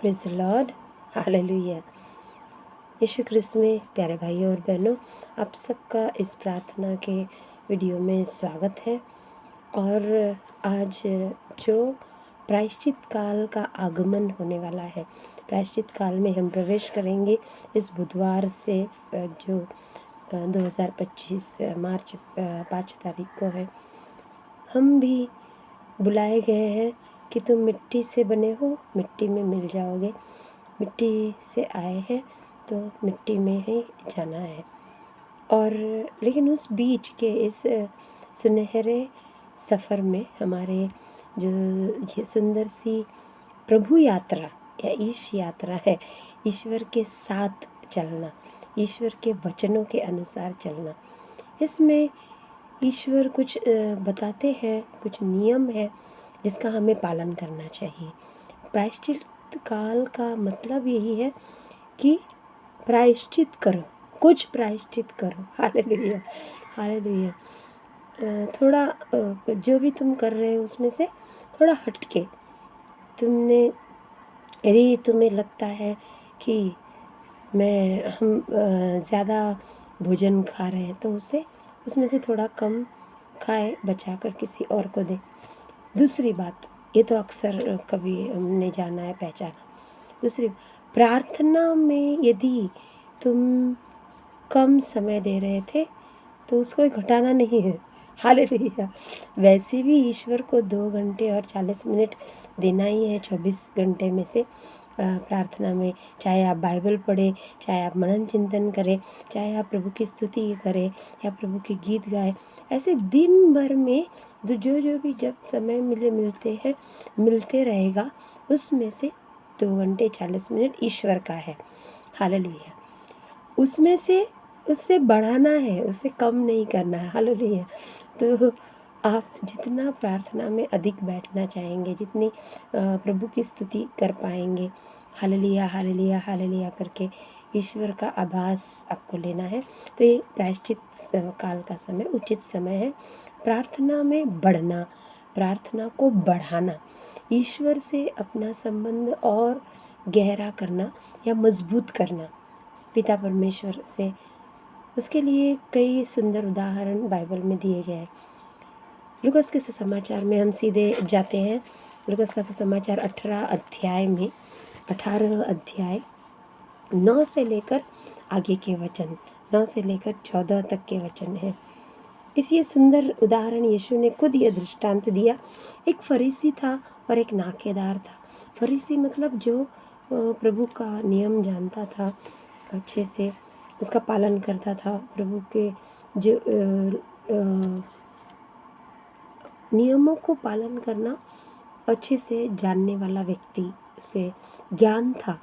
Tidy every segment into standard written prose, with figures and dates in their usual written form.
Praise the lord, hallelujah. Yeshu Christ में प्यारे भाइयों और बहनों, आप सबका इस प्रार्थना के वीडियो में स्वागत है। और आज जो प्रायश्चित काल का आगमन होने वाला है, प्रायश्चित काल में हम प्रवेश करेंगे इस बुधवार से जो 2025 मार्च 5 तारीख को है। हम भी बुलाए गए हैं कि तुम मिट्टी से बने हो, मिट्टी में मिल जाओगे। मिट्टी से आए हैं तो मिट्टी में ही जाना है। और लेकिन उस बीच के इस सुनहरे सफ़र में हमारे जो ये सुंदर सी प्रभु यात्रा या ईश यात्रा है, ईश्वर के साथ चलना, ईश्वर के वचनों के अनुसार चलना, इसमें ईश्वर कुछ बताते हैं, कुछ नियम है जिसका हमें पालन करना चाहिए। प्रायश्चित काल का मतलब यही है कि प्रायश्चित करो, कुछ प्रायश्चित करो। Hallelujah, hallelujah. थोड़ा जो भी तुम कर रहे हो उसमें से थोड़ा हटके तुमने, यदि तुम्हें लगता है कि हम ज़्यादा भोजन खा रहे हैं तो उसमें से थोड़ा कम खाए, बचा कर किसी और को दें। दूसरी बात, ये तो अक्सर कभी हमने जाना है, पहचाना। दूसरी, प्रार्थना में यदि तुम कम समय दे रहे थे तो उसको घटाना नहीं है। हालेलुया। वैसे भी ईश्वर को 2 घंटे और 40 मिनट देना ही है 24 घंटे में से प्रार्थना में। चाहे आप बाइबल पढ़ें, चाहे आप मनन चिंतन करें, चाहे आप प्रभु की स्तुति करें या प्रभु के गीत गाएं, ऐसे दिन भर में जो भी जब समय मिलते रहेगा, उसमें से 2 घंटे 40 मिनट ईश्वर का है। हालेलुया। उसमें से उससे बढ़ाना है, उससे कम नहीं करना है। हालेलुया। तो आप जितना प्रार्थना में अधिक बैठना चाहेंगे, जितनी प्रभु की स्तुति कर पाएंगे, हालेलुया हालेलुया हालेलुया करके ईश्वर का आभास आपको लेना है। तो ये प्रायश्चित काल का समय उचित समय है प्रार्थना में बढ़ना, प्रार्थना को बढ़ाना, ईश्वर से अपना संबंध और गहरा करना या मजबूत करना पिता परमेश्वर से। उसके लिए कई सुंदर उदाहरण बाइबल में दिए गए हैं। लूकास के सुसमाचार में हम सीधे जाते हैं। लूकास का सुसमाचार 18 अध्याय 9 से लेकर आगे के वचन, 9 से लेकर 14 तक के वचन हैं। इस ये सुंदर उदाहरण यीशु ने खुद ये दृष्टांत दिया। एक फरीसी था और एक नाकेदार था। फरीसी मतलब जो प्रभु का नियम जानता था, अच्छे से उसका पालन करता था, प्रभु के जो नियमों को पालन करना अच्छे से जानने वाला व्यक्ति, उसे ज्ञान था।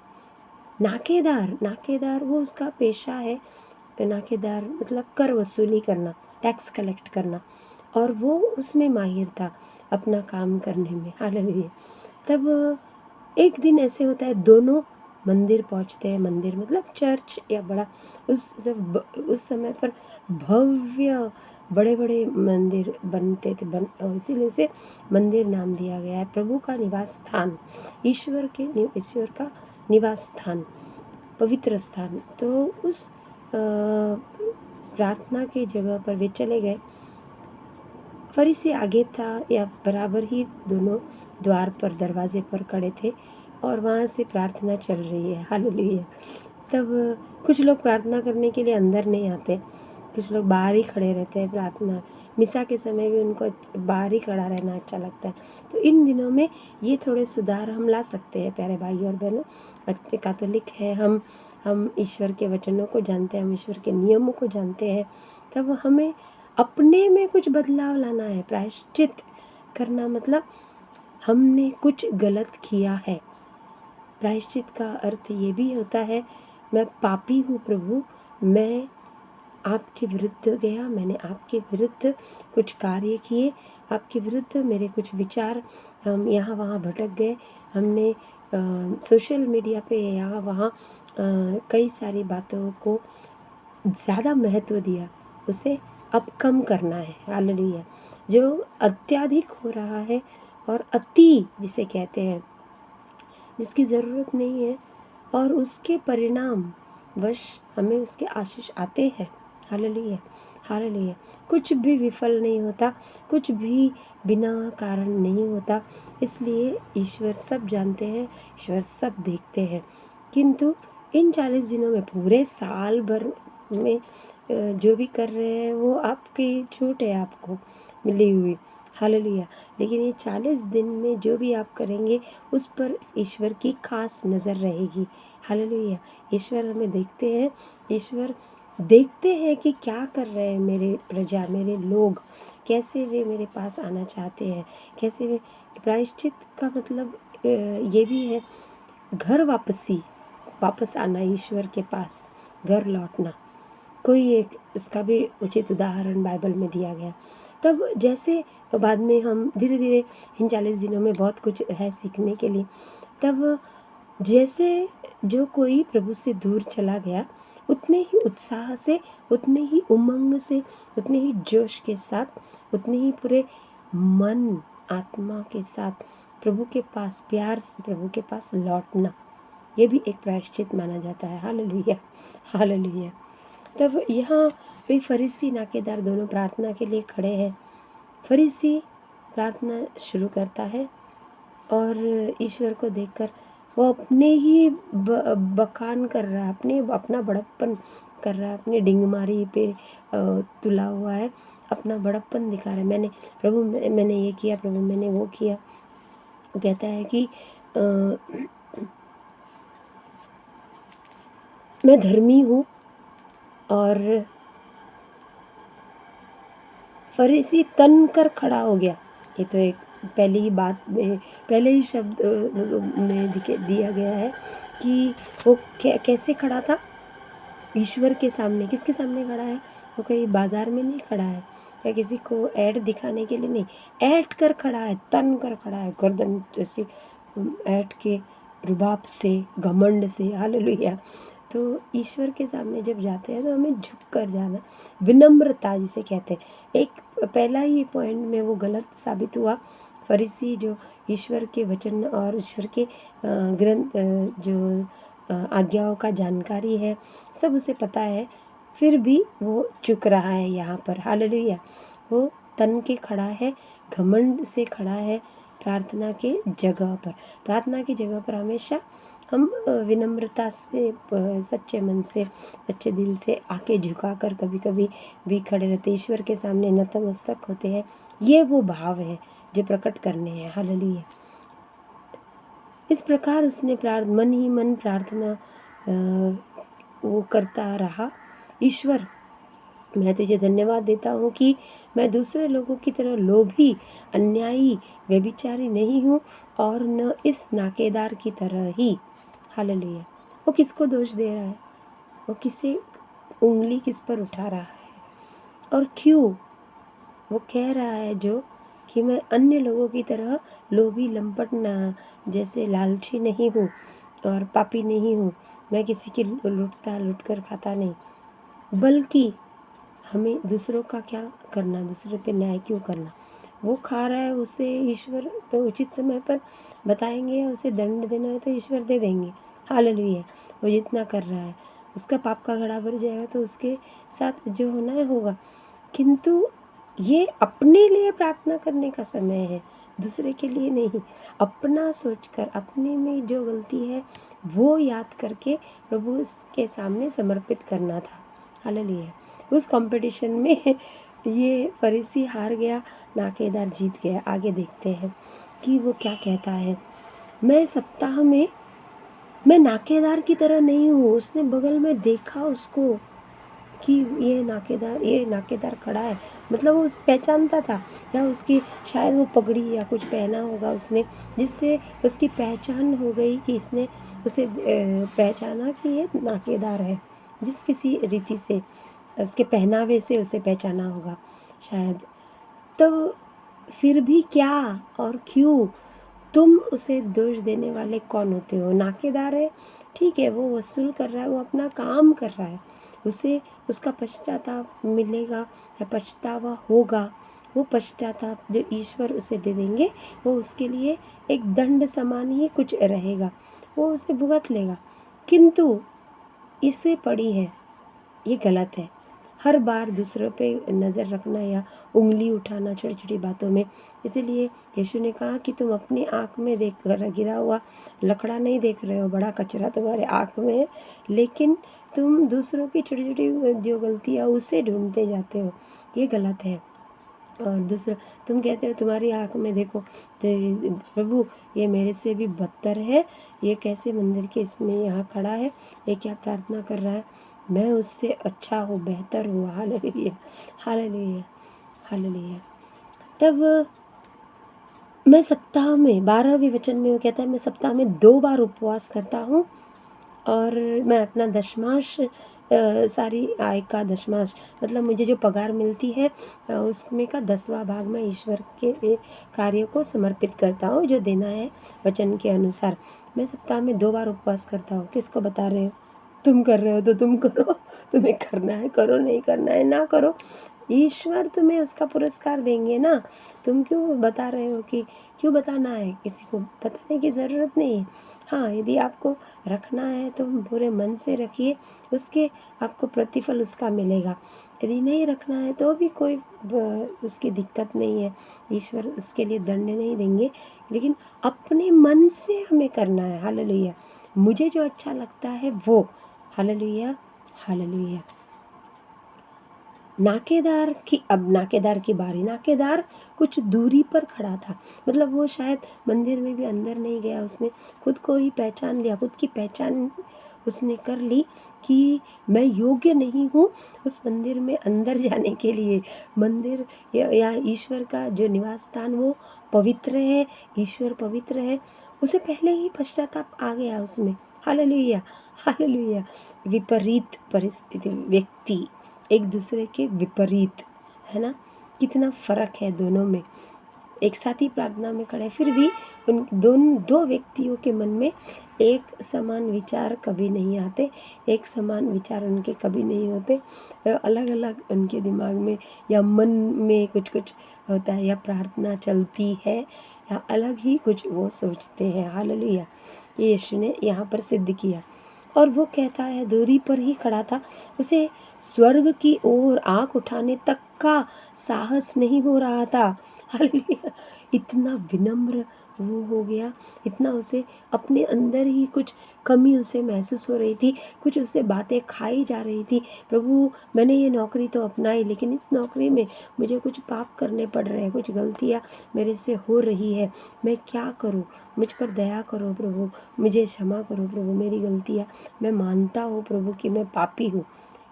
नाकेदार वो उसका पेशा है। नाकेदार मतलब कर वसूली करना, टैक्स कलेक्ट करना, और वो उसमें माहिर था अपना काम करने में। हालेलुया। तब एक दिन ऐसे होता है, दोनों मंदिर पहुंचते हैं। मंदिर मतलब चर्च या बड़ा, उस समय पर भव्य बड़े बड़े मंदिर बनते थे, इसीलिए उसे मंदिर नाम दिया गया है। प्रभु का निवास स्थान, ईश्वर का निवास स्थान, पवित्र स्थान। तो उस प्रार्थना की जगह पर वे चले गए। फरीसी आगे था या बराबर ही, दोनों द्वार पर, दरवाजे पर खड़े थे और वहाँ से प्रार्थना चल रही है। हालेलुया। तब कुछ लोग प्रार्थना करने के लिए अंदर नहीं आते, कुछ लोग बाहर ही खड़े रहते हैं। प्रार्थना मिसा के समय भी उनको बाहर ही खड़ा रहना अच्छा लगता है। तो इन दिनों में ये थोड़े सुधार हम ला सकते हैं प्यारे भाइयों और बहनों। अच्छे कैथोलिक हैं हम ईश्वर के वचनों को जानते हैं, हम ईश्वर के नियमों को जानते हैं। तब हमें अपने में कुछ बदलाव लाना है। प्रायश्चित करना मतलब हमने कुछ गलत किया है। प्रायश्चित का अर्थ ये भी होता है, मैं पापी हूँ प्रभु, मैं आपके विरुद्ध गया, मैंने आपके विरुद्ध कुछ कार्य किए, आपके विरुद्ध मेरे कुछ विचार, हम यहाँ वहाँ भटक गए, हमने सोशल मीडिया पे यहाँ वहाँ कई सारी बातों को ज़्यादा महत्व दिया, उसे अब कम करना है। हालेलुया। जो अत्यधिक हो रहा है और अति जिसे कहते हैं, जिसकी ज़रूरत नहीं है, और उसके परिणाम वश हमें उसके आशीष आते हैं। Hallelujah, hallelujah. कुछ भी विफल नहीं होता, कुछ भी बिना कारण नहीं होता। इसलिए ईश्वर सब जानते हैं, ईश्वर सब देखते हैं। किंतु इन 40 दिनों में, पूरे साल भर में जो भी कर रहे हैं वो आपकी छूट है, आपको मिली हुई। हालेलुया। लेकिन ये 40 दिन में जो भी आप करेंगे उस पर ईश्वर की खास नज़र रहेगी। हालेलुया। ईश्वर हमें देखते हैं, ईश्वर देखते हैं कि क्या कर रहे हैं मेरे प्रजा, मेरे लोग, कैसे वे मेरे पास आना चाहते हैं, कैसे वे। प्रायश्चित का मतलब ये भी है घर वापसी, वापस आना ईश्वर के पास, घर लौटना। कोई एक उसका भी उचित उदाहरण बाइबल में दिया गया। तब जैसे बाद में हम धीरे धीरे इन 40 दिनों में बहुत कुछ है सीखने के लिए। तब जैसे जो कोई प्रभु से दूर चला गया, उतने ही उत्साह से, उतने ही उमंग से, उतने ही जोश के साथ, उतने ही पूरे मन आत्मा के साथ प्रभु के पास, प्यार से प्रभु के पास लौटना, ये भी एक प्रायश्चित माना जाता है। Hallelujah, hallelujah. तब यहाँ वे फरीसी नाकेदार दोनों प्रार्थना के लिए खड़े हैं। फरीसी प्रार्थना शुरू करता है और ईश्वर को देखकर वो अपने ही बखान कर रहा है, अपना बड़प्पन कर रहा है, अपनी डिंगमारी पे तुला हुआ है, अपना बड़प्पन दिखा रहा है। प्रभु मैंने ये किया, प्रभु मैंने वो किया। वो कहता है कि मैं धर्मी हूँ। और फरीसी तन कर खड़ा हो गया। ये तो एक पहले ही बात में, पहले ही शब्द में दिया गया है कि वो कैसे खड़ा था ईश्वर के सामने। किसके सामने खड़ा है? वो कहीं बाजार में नहीं खड़ा है या किसी को ऐड दिखाने के लिए नहीं, ऐठ कर खड़ा है, तन कर खड़ा है, गर्दन जैसे ऐठ के रुबाब से, घमंड से। हालेलुया। तो ईश्वर के सामने जब जाते हैं तो हमें झुक कर जाना, विनम्रता जिसे कहते हैं। एक पहला ही पॉइंट में वो गलत साबित हुआ। फरीसी जो ईश्वर के वचन और ईश्वर के ग्रंथ, जो आज्ञाओं का जानकारी है, सब उसे पता है, फिर भी वो चुक रहा है यहाँ पर। हालेलुया। वो तन के खड़ा है, घमंड से खड़ा है प्रार्थना के जगह पर। प्रार्थना की जगह पर हमेशा हम विनम्रता से, सच्चे मन से, सच्चे दिल से आके झुका कर कभी कभी भी खड़े रहते, ईश्वर के सामने नतमस्तक होते हैं। ये वो भाव है जो प्रकट करने हैं। हालेलुया। इस प्रकार उसने मन ही मन प्रार्थना वो करता रहा। ईश्वर, मैं तुझे धन्यवाद देता हूँ कि मैं दूसरे लोगों की तरह लोभी, अन्यायी, व्यभिचारी नहीं हूँ, और न इस नाकेदार की तरह ही। हालेलुया। वो किसको दोष दे रहा है? वो किसे उंगली किस पर उठा रहा है? और क्यों? वो कह रहा है जो कि मैं अन्य लोगों की तरह लोभी, लंपट, ना जैसे लालची नहीं हूँ और पापी नहीं हूँ। मैं किसी की लूट कर खाता नहीं, बल्कि हमें दूसरों का क्या करना, दूसरे पे न्याय क्यों करना। वो खा रहा है, उसे ईश्वर पे उचित समय पर बताएंगे, उसे दंड देना है तो ईश्वर दे देंगे। हालेलुया। वो जितना कर रहा है उसका पाप का घड़ा भर जाएगा, तो उसके साथ जो होना है होगा। किंतु ये अपने लिए प्रार्थना करने का समय है, दूसरे के लिए नहीं। अपना सोचकर, अपने में जो गलती है वो याद करके प्रभु के सामने समर्पित करना था। हालेलुया। उस कंपटीशन में ये फरीसी हार गया, नाकेदार जीत गया। आगे देखते हैं कि वो क्या कहता है। मैं सप्ताह में, मैं नाकेदार की तरह नहीं हूँ। उसने बगल में देखा उसको कि ये नाकेदार खड़ा है, मतलब वो उसे पहचानता था, या उसकी शायद वो पगड़ी या कुछ पहना होगा उसने, जिससे उसकी पहचान हो गई कि इसने उसे पहचाना कि ये नाकेदार है। जिस किसी रीति से, उसके पहनावे से उसे पहचाना होगा शायद। तब फिर भी क्या और क्यों तुम उसे दोष देने वाले कौन होते हो? नाकेदार है, ठीक है, वो वसूल कर रहा है, वो अपना काम कर रहा है, उसे उसका पश्चाताप मिलेगा या पछतावा होगा, वो पश्चाताप जो ईश्वर उसे दे देंगे वो उसके लिए एक दंड समान ही कुछ रहेगा, वो उसे भुगत लेगा। किंतु इसे पड़ी है, ये गलत है। हर बार दूसरों पे नज़र रखना या उंगली उठाना छोटी छोटी बातों में। इसीलिए यीशु ने कहा कि तुम अपनी आँख में देख कर गिरा हुआ लकड़ा नहीं देख रहे हो, बड़ा कचरा तुम्हारे आँख में है, लेकिन तुम दूसरों की छोटी छोटी जो गलतियाँ उसे ढूंढते जाते हो, ये गलत है। और दूसरा, तुम कहते हो तुम्हारी आँख में देखो तो प्रभु ये मेरे से भी बदतर है, ये कैसे मंदिर के इसमें यहाँ खड़ा है, ये क्या प्रार्थना कर रहा है, मैं उससे अच्छा हूँ, बेहतर हूँ। Hallelujah, hallelujah, hallelujah. तब मैं सप्ताह में 12वें वचन में वो कहता है, मैं सप्ताह में 2 बार उपवास करता हूँ और मैं अपना दशमांश सारी आय का दशमांश मतलब मुझे जो पगार मिलती है उसमें का 10वां भाग मैं ईश्वर के कार्य को समर्पित करता हूँ, जो देना है वचन के अनुसार। मैं सप्ताह में 2 बार उपवास करता हूँ। किसको बता रहे हो? तुम कर रहे हो तो तुम करो, तुम्हें करना है करो, नहीं करना है ना करो, ईश्वर तुम्हें उसका पुरस्कार देंगे ना। तुम क्यों बता रहे हो कि क्यों बताना है? किसी को बताने की ज़रूरत नहीं है। हाँ, यदि आपको रखना है तो पूरे मन से रखिए, उसके आपको प्रतिफल उसका मिलेगा। यदि नहीं रखना है तो भी कोई उसकी दिक्कत नहीं है, ईश्वर उसके लिए दंड नहीं देंगे, लेकिन अपने मन से हमें करना है। हालेलुया, मुझे जो अच्छा लगता है वो। Hallelujah, hallelujah. अब नाकेदार की बारी। नाकेदार कुछ दूरी पर खड़ा था, मतलब वो शायद मंदिर में भी अंदर नहीं गया, उसने खुद को ही पहचान लिया, खुद की पहचान उसने कर ली कि मैं योग्य नहीं हूँ उस मंदिर में अंदर जाने के लिए। मंदिर या ईश्वर का जो निवास स्थान वो पवित्र है, ईश्वर पवित्र है, उसे पहले ही पश्चाताप आ गया उसमें। Hallelujah, hallelujah. विपरीत परिस्थिति, व्यक्ति एक दूसरे के विपरीत, है ना, कितना फ़र्क है दोनों में। एक साथ ही प्रार्थना में खड़े, फिर भी उन दो व्यक्तियों के मन में एक समान विचार कभी नहीं आते, एक समान विचार उनके कभी नहीं होते। अलग अलग उनके दिमाग में या मन में कुछ कुछ होता है, या प्रार्थना चलती है या अलग ही कुछ वो सोचते हैं। हालेलुया, ये यीशु ने यहाँ पर सिद्ध किया। और वो कहता है दूरी पर ही खड़ा था, उसे स्वर्ग की ओर आँख उठाने तक का साहस नहीं हो रहा था। हालेलुया, इतना विनम्र वो हो गया, इतना उसे अपने अंदर ही कुछ कमी उसे महसूस हो रही थी, कुछ उससे बातें खाई जा रही थी। प्रभु मैंने ये नौकरी तो अपनाई, लेकिन इस नौकरी में मुझे कुछ पाप करने पड़ रहे हैं, कुछ गलतियाँ मेरे से हो रही है, मैं क्या करूँ? मुझ पर दया करो प्रभु, मुझे क्षमा करो प्रभु, मेरी गलतियाँ मैं मानता हूँ प्रभु कि मैं पापी हूँ।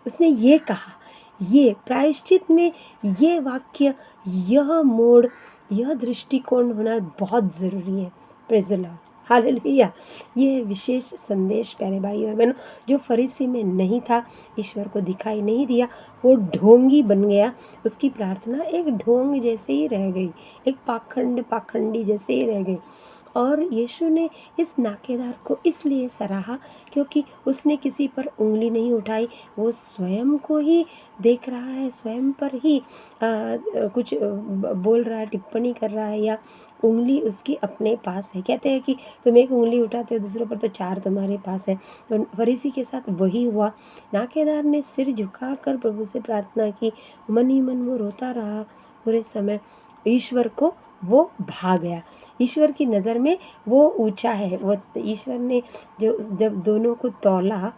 उसने ये कहा, ये प्रायश्चित में ये वाक्य, यह मोड़, यह दृष्टिकोण होना बहुत ज़रूरी है। Praise the lord, hallelujah. ये विशेष संदेश प्यारे भाई और बहनों जो फरीसी में नहीं था, ईश्वर को दिखाई नहीं दिया, वो ढोंगी बन गया, उसकी प्रार्थना एक ढोंग जैसे ही रह गई, एक पाखंडी जैसे ही रह गई। और यीशु ने इस नाकेदार को इसलिए सराहा क्योंकि उसने किसी पर उंगली नहीं उठाई, वो स्वयं को ही देख रहा है, स्वयं पर ही कुछ बोल रहा है, टिप्पणी कर रहा है, या उंगली उसकी अपने पास है। कहते हैं कि तुम एक उंगली उठाते हो दूसरों पर तो 4 तुम्हारे पास है। तो फरीसी के साथ वही हुआ। नाकेदार ने सिर झुकाकर प्रभु से प्रार्थना की, मन ही मन वो रोता रहा पूरे समय। ईश्वर को वो भा गया, ईश्वर की नज़र में वो ऊंचा है। वो ईश्वर ने जो जब दोनों को तौला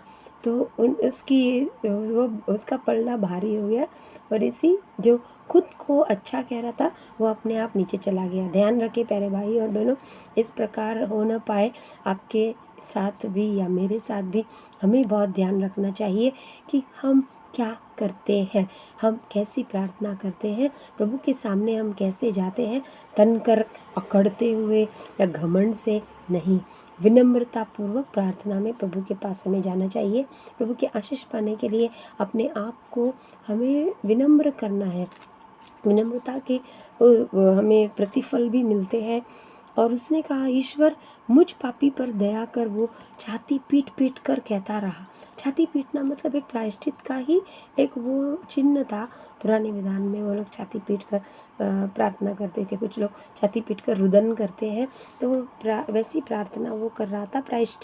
तो वो उसका पलड़ा भारी हो गया, और इसी जो खुद को अच्छा कह रहा था वो अपने आप नीचे चला गया। ध्यान रखें प्यारे भाई और बहनों, इस प्रकार हो ना पाए आपके साथ भी या मेरे साथ भी। हमें बहुत ध्यान रखना चाहिए कि हम क्या करते हैं, हम कैसी प्रार्थना करते हैं, प्रभु के सामने हम कैसे जाते हैं, तन कर अकड़ते हुए या घमंड से नहीं। विनम्रता पूर्वक प्रार्थना में प्रभु के पास हमें जाना चाहिए। प्रभु की आशीष पाने के लिए अपने आप को हमें विनम्र करना है। विनम्रता के हमें प्रतिफल भी मिलते हैं। और उसने कहा, ईश्वर मुझ पापी पर दया कर। वो छाती पीट पीट कर कहता रहा। छाती पीटना मतलब एक प्रायश्चित का ही एक वो चिन्ह था। पुराने विधान में वो लोग छाती पीट कर प्रार्थना करते थे। कुछ लोग छाती पीट कर रुदन करते हैं, तो वैसी प्रार्थना वो कर रहा था प्रायश्चित